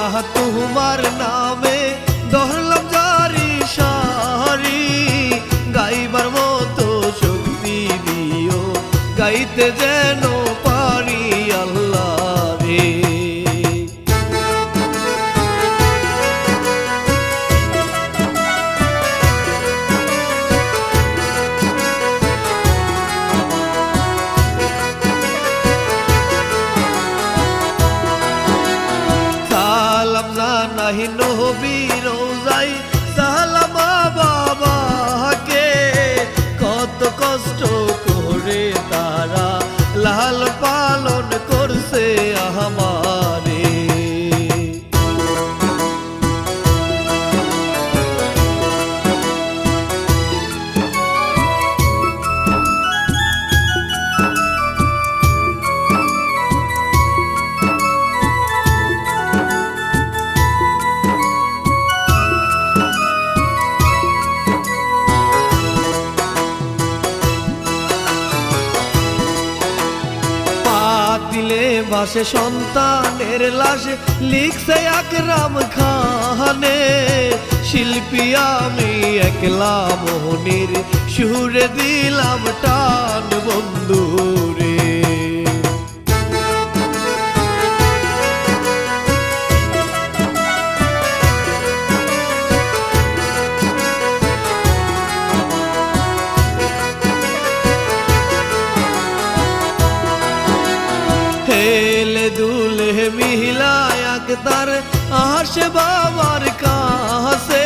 আল্লাহ তোমার নামে ধরলাম জারি সারি, গাইবার মতো শক্তি দিও, গাইতে যেন পারি আল্লাহ রে। জানাই নবীর রোজাই সালাম বাবাকে, কত কষ্ট করে তারা লাল পালন করছে আমারে। দিলে ভাসে সন্তানের লাশ, লিখছে আকরাম খানে, শিল্পী আমি একলা মোহনের সুরে দিলাম টান বন্ধুরে। হেলে দুলে মিলায় আক্তার আসে বাবার কাছে,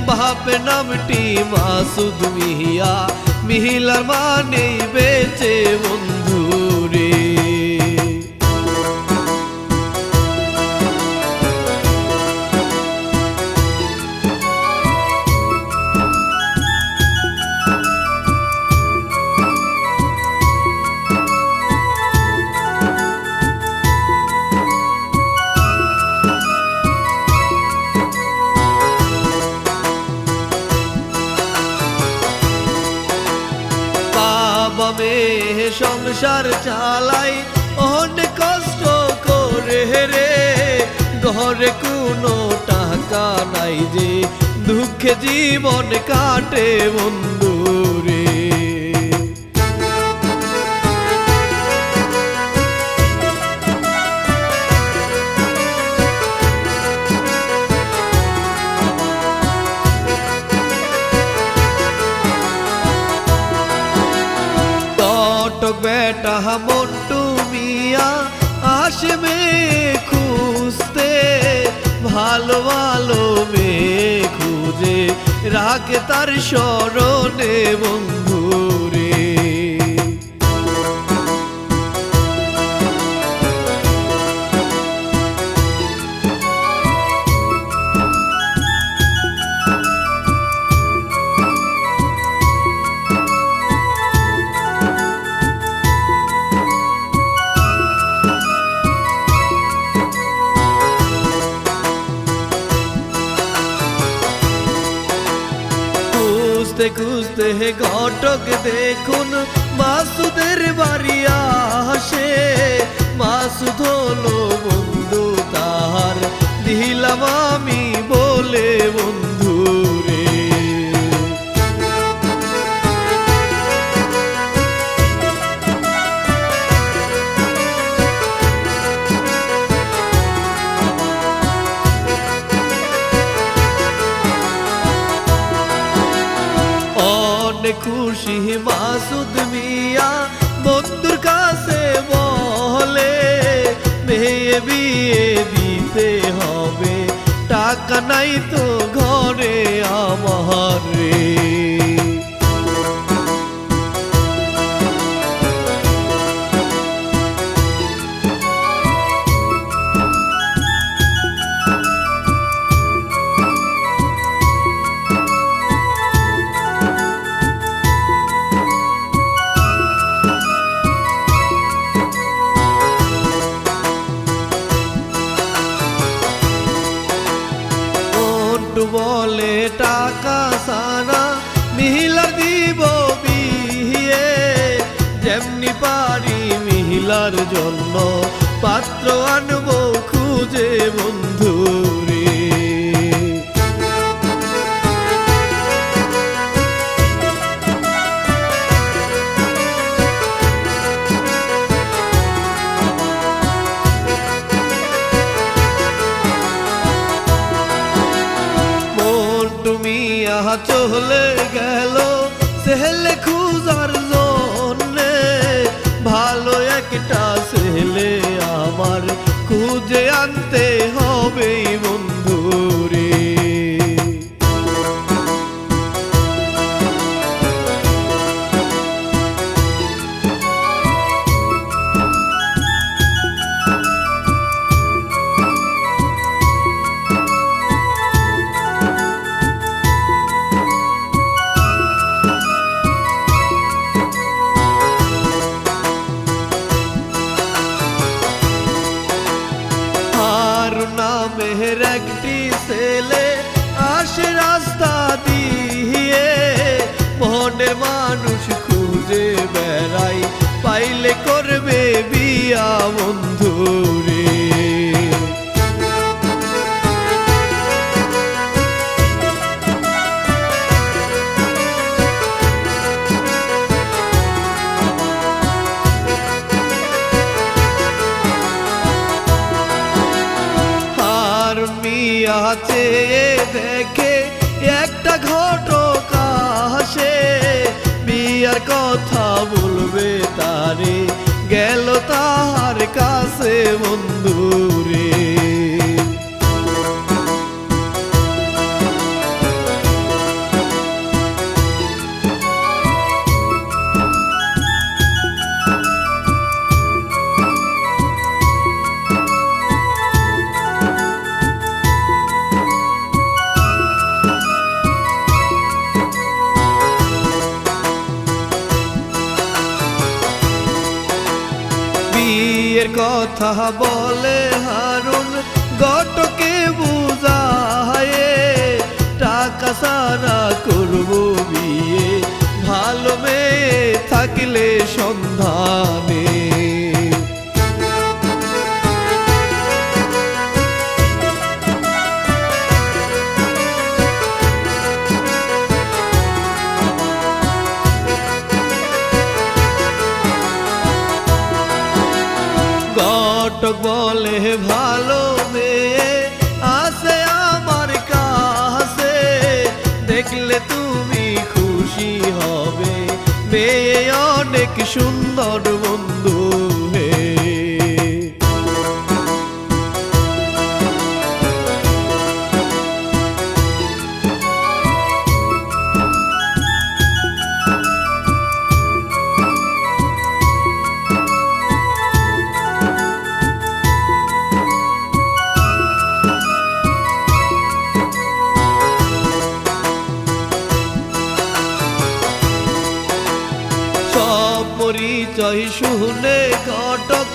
বাপে নামটি মাসুদ মিয়া, মিহিলার মানে বেঁচে বন্ধুরে। মেয়ে সংসার চালাই অনেক কষ্ট করে রে, ঘরে কোনো টাকা নাই যে দুঃখে জীবন কাটে বন্ধুরে। বেটা মন্টু মিয়া আসে মেয়ে খুঁজতে, ভালো ভালো মেয়ে খুঁজে রাখে তার স্মরণে বন্ধুরে। খুঁজতে খুঁজতে ঘটক দেখুন মাসুদের বাড়ি আসে, মাসুদ হলো বন্ধু তাহার দিলাম আমি বলে বন্ধুরে। খুশি মাসুদ মিয়া বন্ধুর কাছে বলে, মেয়ে বিয়ে দিতে হবে, টাকা নাই তো ঘরে আমার রে। বলে টাকা সারা মিহিলার দিব বিয়ে, যেমনি পারি মিহিলার জন্য পাত্র আনবো খুব খুঁজে বন্ধুরে। তুমি আহা চলে গেল ছেলে খুঁজার জন্যে, ভালো একটা ছেলে আমার খুঁজে আনতে হবে বন্ধুরে। নামের একটি ছেলে আসে রাস্তা দিয়ে, মনের মানুষ খুঁজে বেড়াই, পাইলে করবে বিয়া বন্ধুরে। চেয়ে দেখে একটা ঘটক আসে, বিয়ার কথা বলবে তারে, গেল তার কাছে বন্ধুরে। বিয়ের কথা বলে হারুন ঘটকে বুঝায়, টাকা সারা করব বিয়ে, ভালো মেয়ে থাকলে সন্ধানে। ঘটক বলে ভালো মেয়ে আছে আমার কাছে, দেখলে তুমি খুশি হবে, মেয়ে অনেক সুন্দর বন্ধু হে। পরিচয় শুনে ঘটক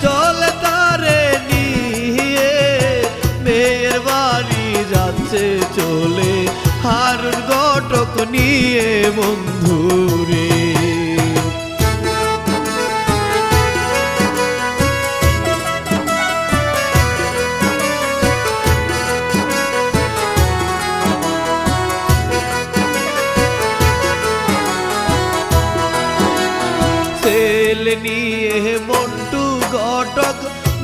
চলে তারে নিয়ে, মেয়ের বাড়ি যাচ্ছে চলে হারুন ঘটক নিয়ে বন্ধুরে। ছেলে নিয়ে মন্টু ঘটক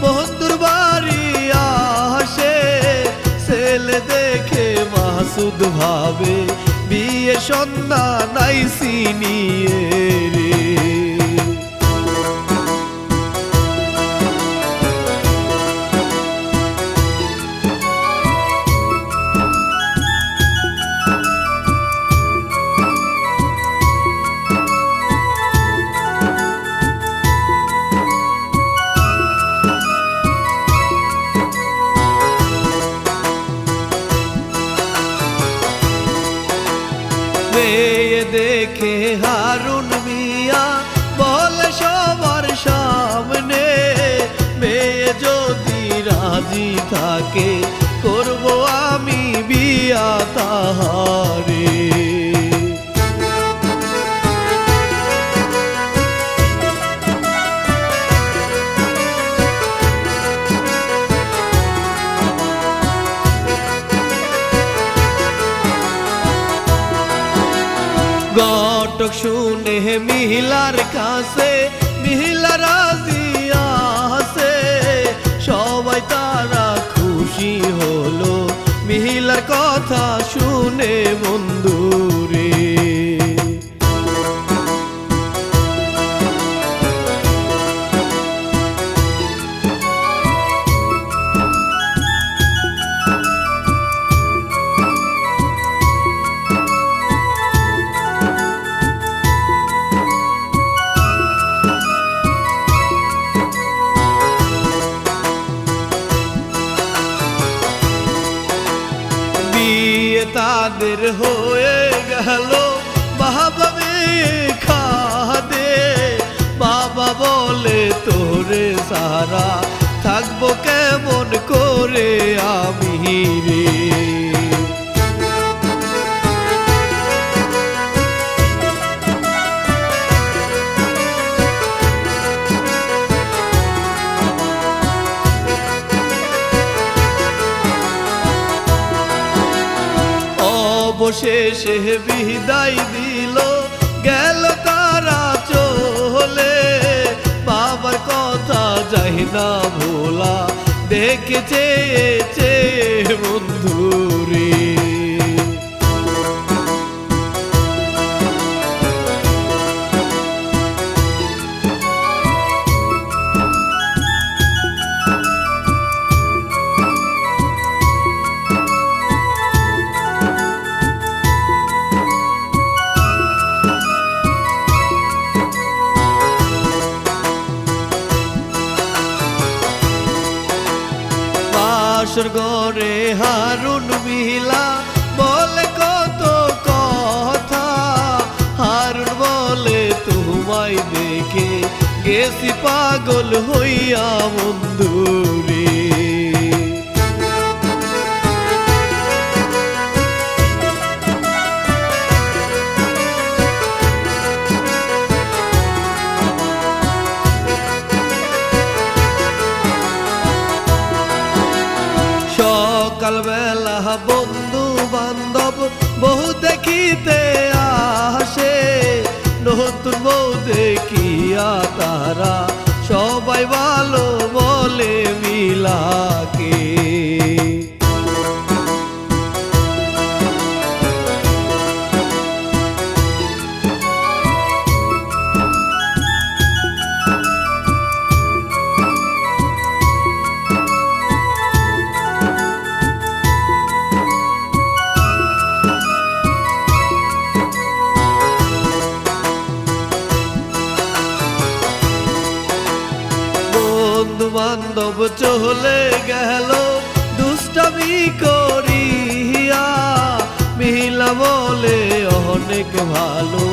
বন্ধুর বাড়ি আসে, ছেলে দেখে মাসুদ ভাবে, বিয়ে সন্ধ্যা নাইছি নিয়ে রে। মেয়ে দেখে হারুন মিয়া বলে সবার সামনে, মেয়ে যদি রাজি থাকে করব আমি বিয়া তাহারে। ঘটক শুনে মিহিলার কাছে, মিহিলা রাজি আছে, সবাই তারা খুশি হলো মিহিলার কথা শুনে বন্ধুরে। বিয়ে তাদের হয়ে গেল, বাবা খাদে, বাবা বলে তোরে সারা থাকবো কেমন করে আমি রে। অবশেষে বিদায় দিল, গেল তারা চলে, বাবার কথা যায় না ভোলা, দেখে চেয়েছে বন্ধুরে। বাসর ঘরে হারুন মিহিলা বলে কত কথা, হারুন বলে তোমায় দেখে গেছি পাগল হইয়া বন্ধুরে। সকালবেলা বন্ধু বান্ধব বহু দেখিতে আসে, নতুন বউ দেখিয়া তারা সবাই ভালো বলে মিলাকে। বন্ধু বান্ধব চলে গেল দুষ্টামি করিয়া, মিহিলা বলে অনেক ভালো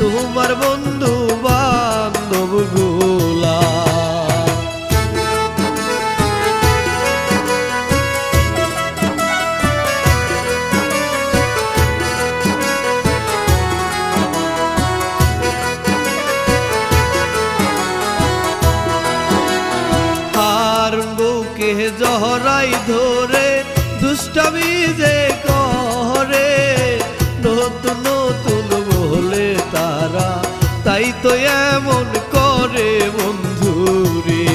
তোমার বন্ধু বান্ধব গুলা। জহরাই ধরে দুষ্টামি যে করে, নতুন নতুন বলে তারা তাই তো এমন করে বন্ধুরে।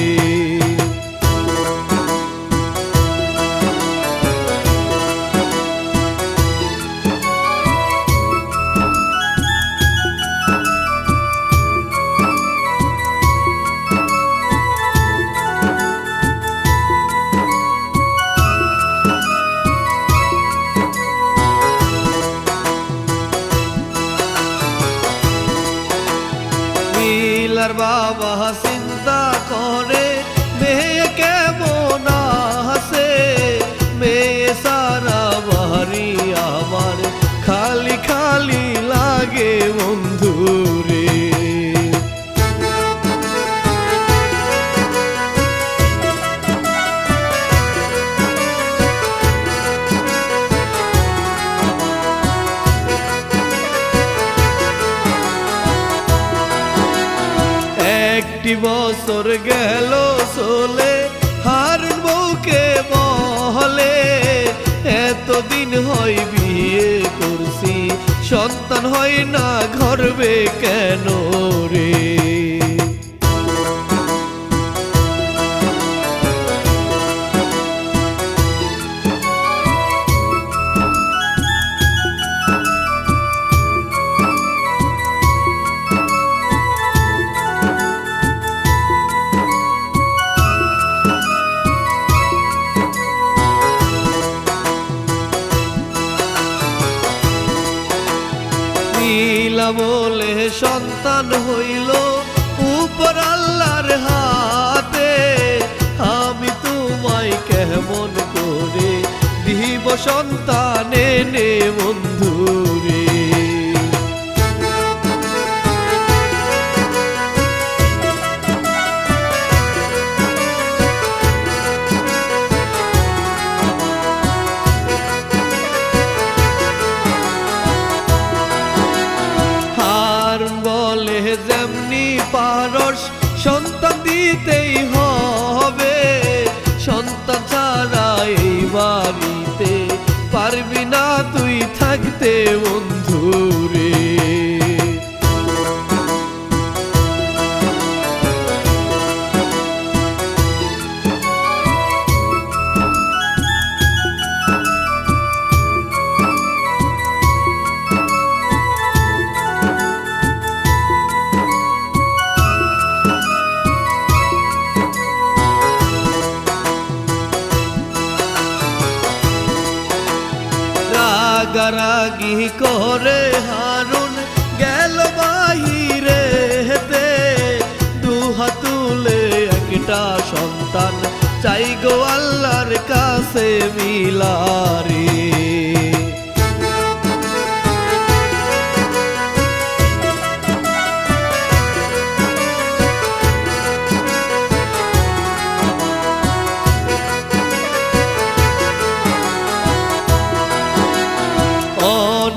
মিহিলার বাবা চিন্তা করে মেয়ে কেমন আছে, মেয়ে সারা বাড়ি আমার খালি খালি লাগে বন্ধুরে। একটি বছর গেল চলে, হারুন বউকে বলে এতদিন হয় বিয়ে করছি সন্তান হয় না গর্বে কেন রে? নীলা বলে সন্তান হইল উপর আল্লাহর হাতে, আমি তোমায় কেমন করে দিব সন্তান এনে বন্ধুরে? যেমনি পারস সন্তান দিতেই হবে, সন্তান ছাড়া এই বাড়িতে পারবি না তুই থাকতে বন্ধুরে। রাগারাগি করে হারুন গেল বাহিরে হেতে, দুহাত তুলে একটা সন্তান চাই গো আল্লাহর কাছে মিলারে।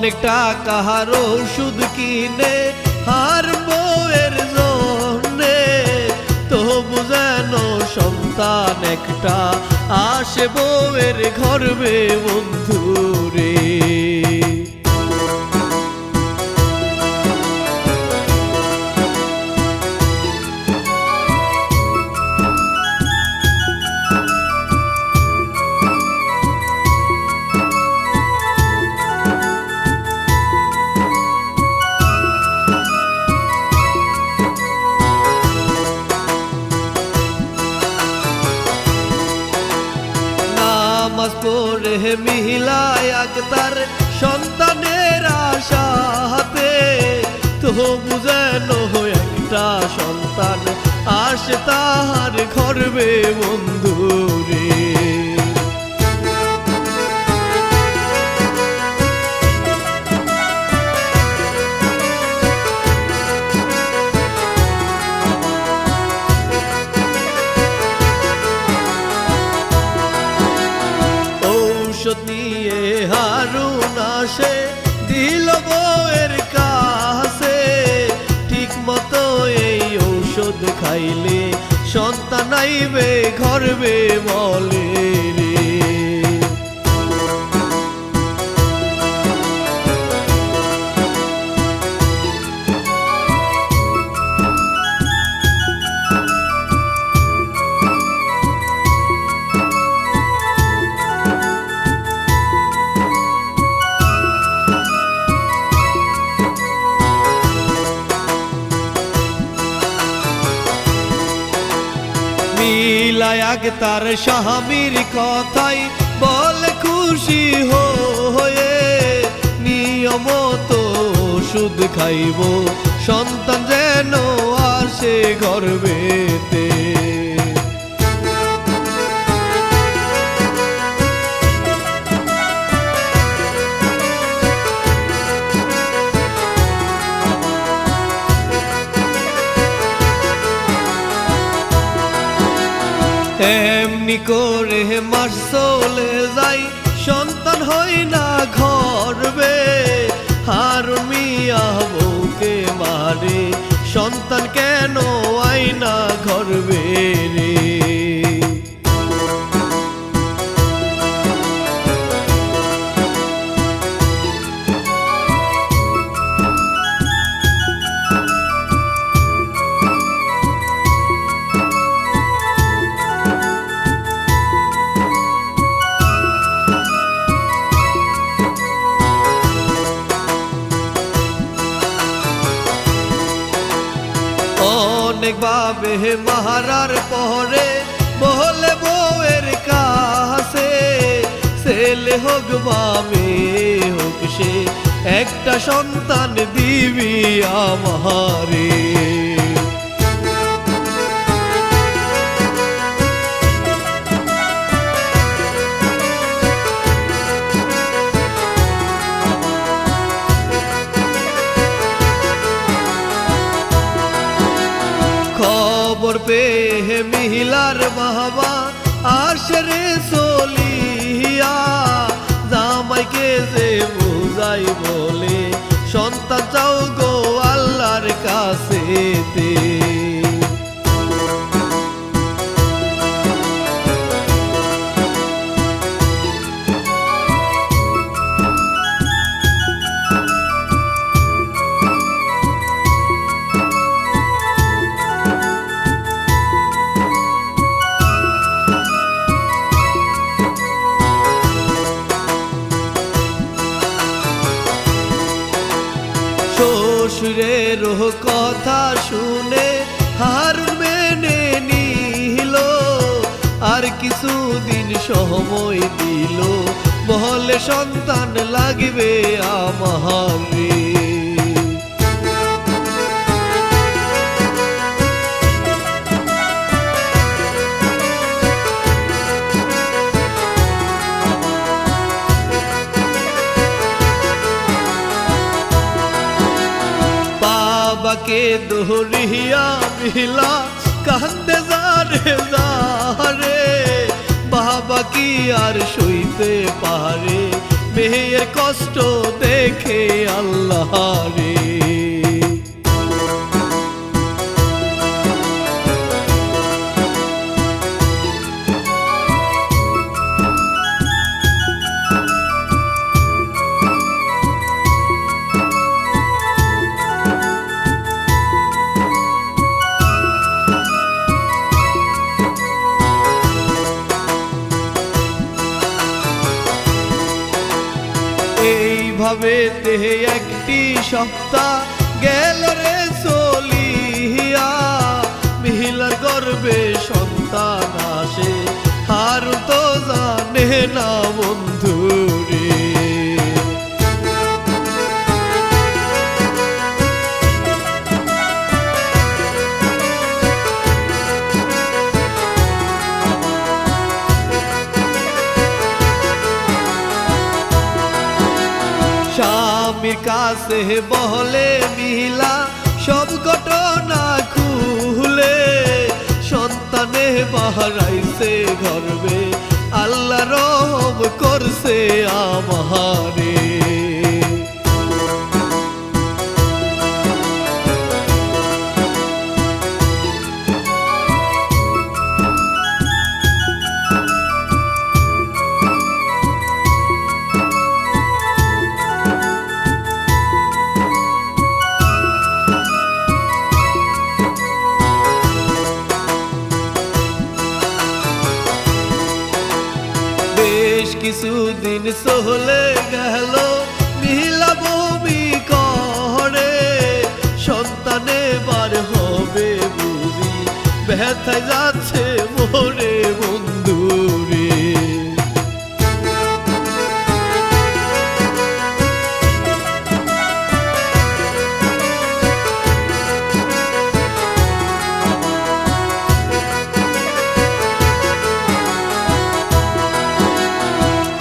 অনেক টাকার ওষুধ কিনে হার বউয়ের জন্যে, তবু যেন সন্তান একটা আসে বউয়ের গর্বে বন্ধুরে। নামাজ পড়ে মিলাই আক্তার সন্তানের আশাতে, তবু যেন একটা সন্তান আসে তাহার গর্বে বন্ধুরে। ঔষধ নিয়ে হারুন আসে দিল বউয়ের কাছে, ঠিক মতো এই ঔষধ খাইলে সন্তান আইবে গর্বে বলে রে। মিলাই আক্তার স্বামীর কথাই বলে খুশি হয়ে, নিয়মত ওষুধ খাইব সন্তান যেন আসে গর্বেতে। এমনি করে মাস চলে যাই সন্তান হয় না গর্বে, হারুন মিয়া বউকে মারে সন্তান কেন আয়না গর্বে রে। মারার পরে বলে বউয়ের কাছে, ছেলে হোক বা মেয়ে হোক সে একটা সন্তান দিবি আমারে। খবর পেয়ে মিহিলার বাবা আসে রে চলিয়া, জামাইকে যে বুঝাই বলে সন্তান চাও গো আল্লাহর কাছেতে। শ্বশুরের কথা শুনে হারুন মেনে নিল, আর কিছুদিন সময় দিল, বলে সন্তান লাগবে আমারে। বাবাকে দৌড়িয়া মিহিলা কান্দে যারে যারে, বাবা কি আর সইতে পারে মেয়ের কষ্ট দেখে আল্লাহ রে। এইভাবে দেহে একটি সপ্তাহ গেল রে চলিয়া, মিহিলার গর্ভে সন্তান আসে হারুন তো জানে না বন্ধু রে। স্বামীর কাছে বলে মিহিলা সব ঘটনা খুলে, সন্তানে বাহারাইছে গর্বে আল্লাহ রহম করছে আমারে। কিছুদিন চলে গেল মিহিলা বমি করে, সন্তানে বার হবে বুঝি ব্যথায় যাচ্ছে মোরে বন্ধু রে।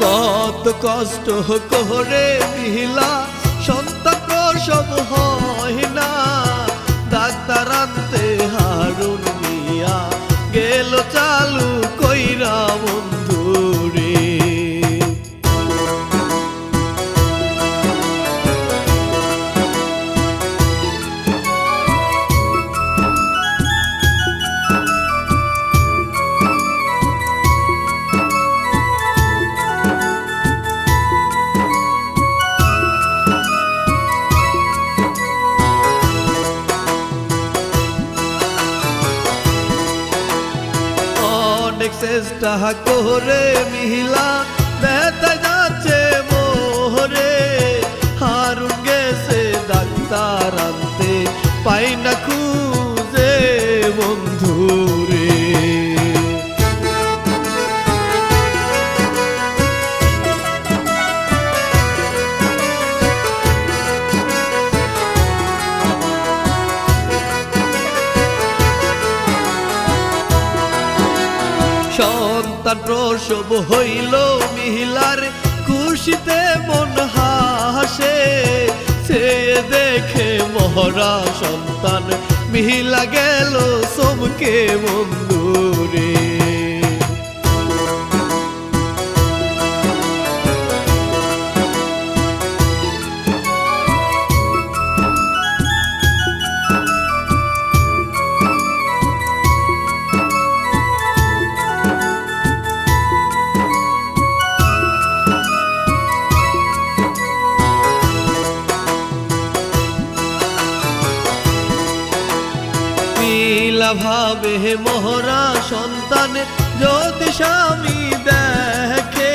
কত কষ্ট করে মিহিলা সন্তান প্রসব হয় না, ডাক্তার আনতে হারুন মিয়া গেল চালু কইরা বন্ধু রে। অনেক চেষ্টা করে মিহিলা ব্যথা যাচ্ছে মোহরে, হারুন গেছে ডাক্তার আনতে পাই না খুঁজে বন্ধু সন্তান প্রসব হইল মিহিলার, খুশিতে মন হাসে। সে দেখে মহরা সন্তান, মিহিলা গেল চমকে বন্ধুরে। মিহিলা ভাবে মহরা সন্তান যদি স্বামী দেখে,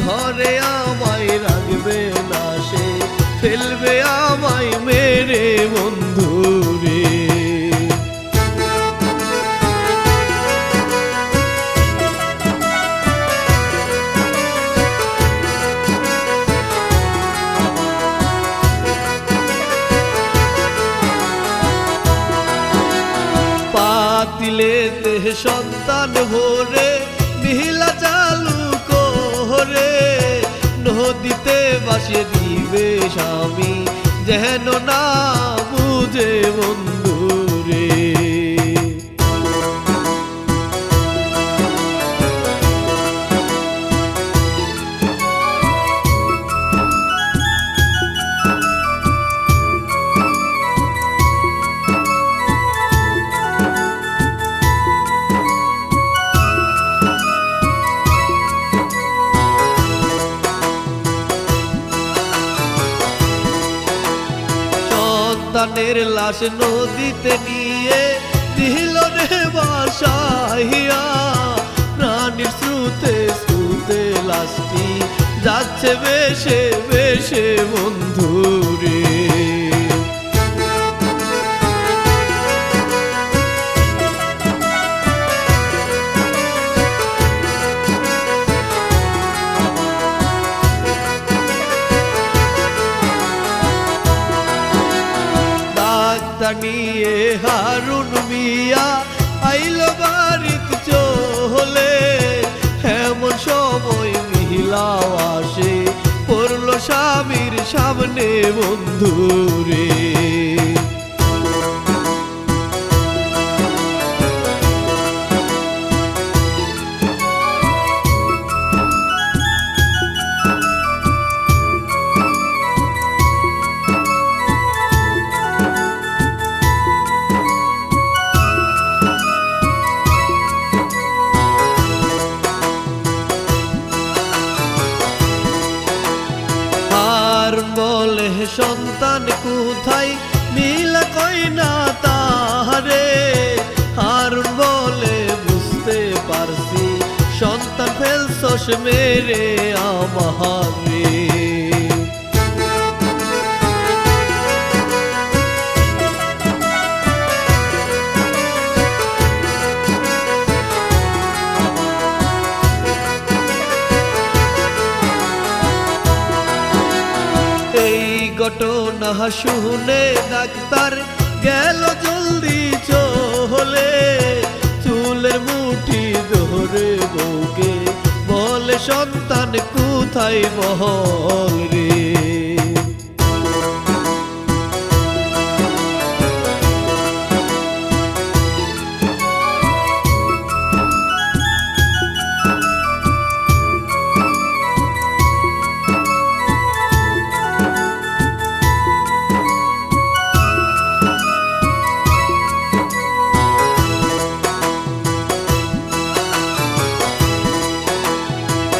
ঘরে আমায় রাখবে না সে, ফেলবে আমায় মেরে বন্ধুরে। পাতিলেতে সন্তান ভরে মিহিলা চালু করে, নদীতে ভাসিয়ে দিবে স্বামী যেন না বুঝে বন্ধুরে। সন্তানের লাশ নদীতে নিয়ে দিল রে বাসাইয়া, প্রাণীর স্রোতে স্রোতে লাশটি যাচ্ছে বেশে বেশে বন্ধুরে। নিয়ে হারুন মিয়া আইল বাড়িতে চলে, এমন সময় মিহিলা আসে পড়ল স্বামীর সামনে বন্ধুরে। বলে সন্তান কোথায়, মিহিলা কই না তাহারে। হারুন বলে বুঝতে পারছি সন্তান ফেলছস মেরে আমারে। ঘটনা শুনে ডাক্তার গেল জলদি চলে, চুলের মুঠি ধরে বউকে বলে সন্তান কোথায় বল রে।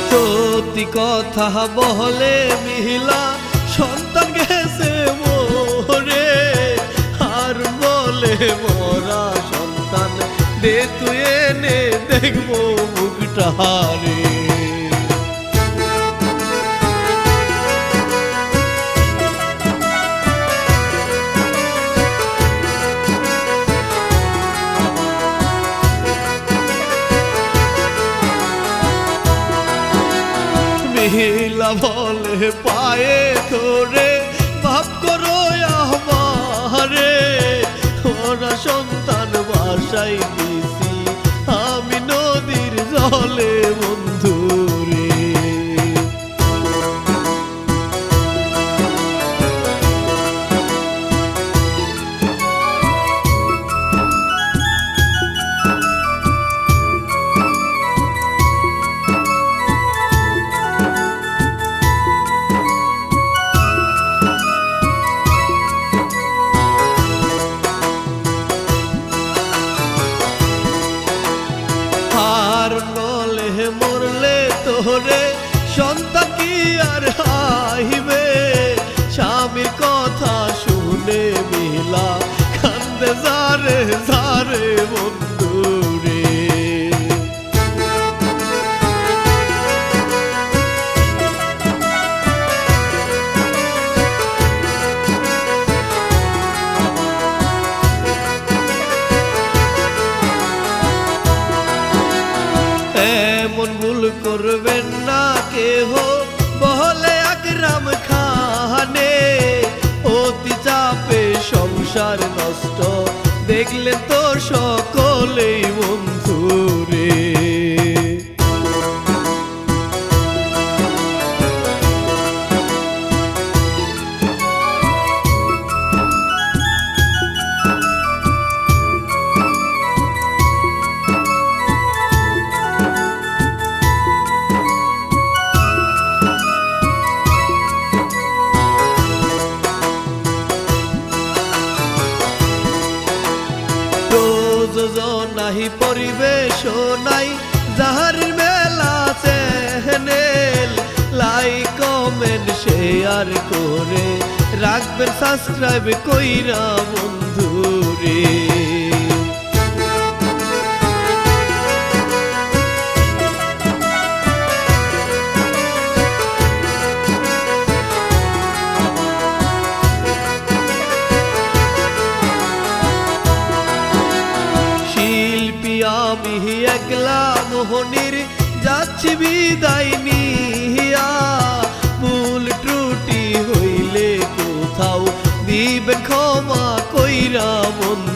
সত্যি কথা বলে মিহিলা সন্তান গেছে মোরে। আর বলে মরা সন্তান দে তুই এনে দেখবো মুখটা রে। মিহিলা বলে পায়ে ধরে বাপ করো আমারে, ওরা সন্তান বাসায় দিছি আমি নদীর চলে বন্ধুরে। মরলে তোরে সন্তান কি আর হাইবে, স্বামীর কথা শুনে মিলা কান্দে যারে যারে বন্ধুরে। এমন ভুল করবেন না কেহ বহলে আকরাম খানে, অতি চাপে সংসার নষ্ট দেখলেন তো সকলেই বন্ধুরে। নাহি পরিবেশ নাই যাহার মেলা চ্যানেল, লাইক কমেন্ট শেয়ার করে রাখবেন সাবস্ক্রাইব কইরা বন্ধুরে। আমি একলা মোহনীর যাচ্ছি বিদায় নিয়া, ভুল ত্রুটি হইলে কোথাও দিবেন ক্ষমা কইরা বন্ধু।